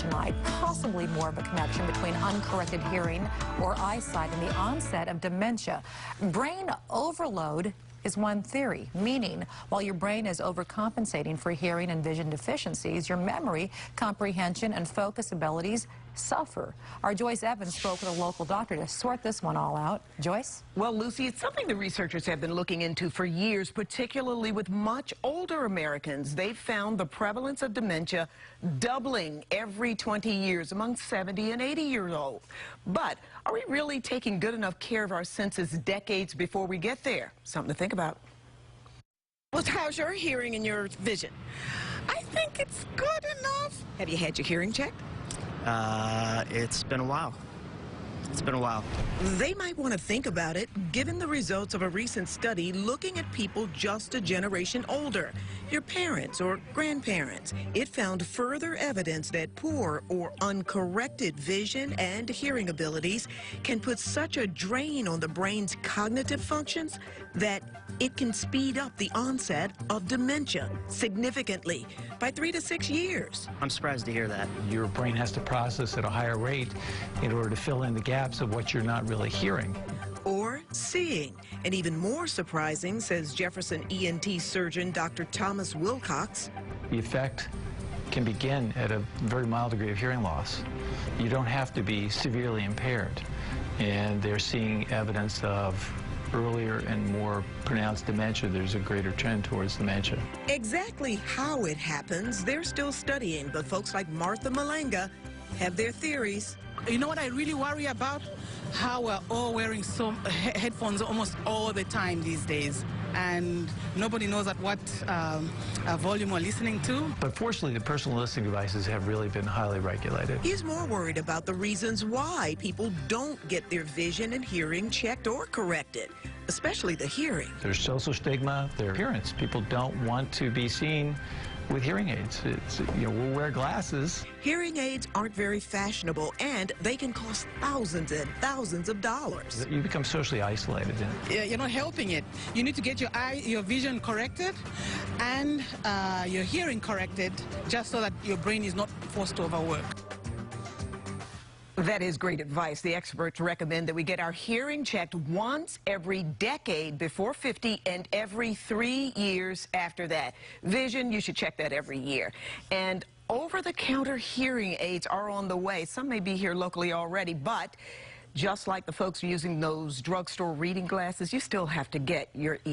tonight. Possibly more of a connection between uncorrected hearing or eyesight and the onset of dementia. Brain overload is one theory, meaning while your brain is overcompensating for hearing and vision deficiencies, your memory, comprehension, and focus abilities suffer. Our Joyce Evans spoke with a local doctor to sort this one all out. Joyce? Well, Lucy, it's something the researchers have been looking into for years, particularly with much older Americans. They've found the prevalence of dementia doubling every 20 years among 70 and 80-year-olds. But are we really taking good enough care of our senses decades before we get there? Something to think about. Well, how's your hearing and your vision? I think it's good enough. Have you had your hearing checked? It's been a while. It's been a while. They might want to think about it, given the results of a recent study looking at people just a generation older, your parents or grandparents. It found further evidence that poor or uncorrected vision and hearing abilities can put such a drain on the brain's cognitive functions that it can speed up the onset of dementia significantly by 3 to 6 years. I'm surprised to hear that. Your brain has to process at a higher rate in order to fill in the gaps of what you're not really hearing. Or seeing. And even more surprising, says Jefferson ENT surgeon Dr. Thomas Willcox. The effect can begin at a very mild degree of hearing loss. You don't have to be severely impaired. And they're seeing evidence of earlier and more pronounced dementia. There's a greater trend towards dementia. Exactly how it happens, they're still studying, but folks like Martha Malanga have their theories. You know what I really worry about? How we're all wearing headphones almost all the time these days, and nobody knows at what volume we're listening to. But fortunately, the personal listening devices have really been highly regulated. He's more worried about the reasons why people don't get their vision and hearing checked or corrected, especially the hearing. There's social stigma, their appearance. People don't want to be seen with hearing aids. We'll wear glasses. Hearing aids aren't very fashionable, and they can cost thousands and thousands of dollars. You become socially isolated. Yeah, you're not helping it. You need to get your vision corrected and your hearing corrected, just so that your brain is not forced to overwork. That is great advice. The experts recommend that we get our hearing checked once every decade before 50 and every 3 years after that. Vision, you should check that every year. And over-the-counter hearing aids are on the way. Some may be here locally already, but just like the folks using those drugstore reading glasses, you still have to get your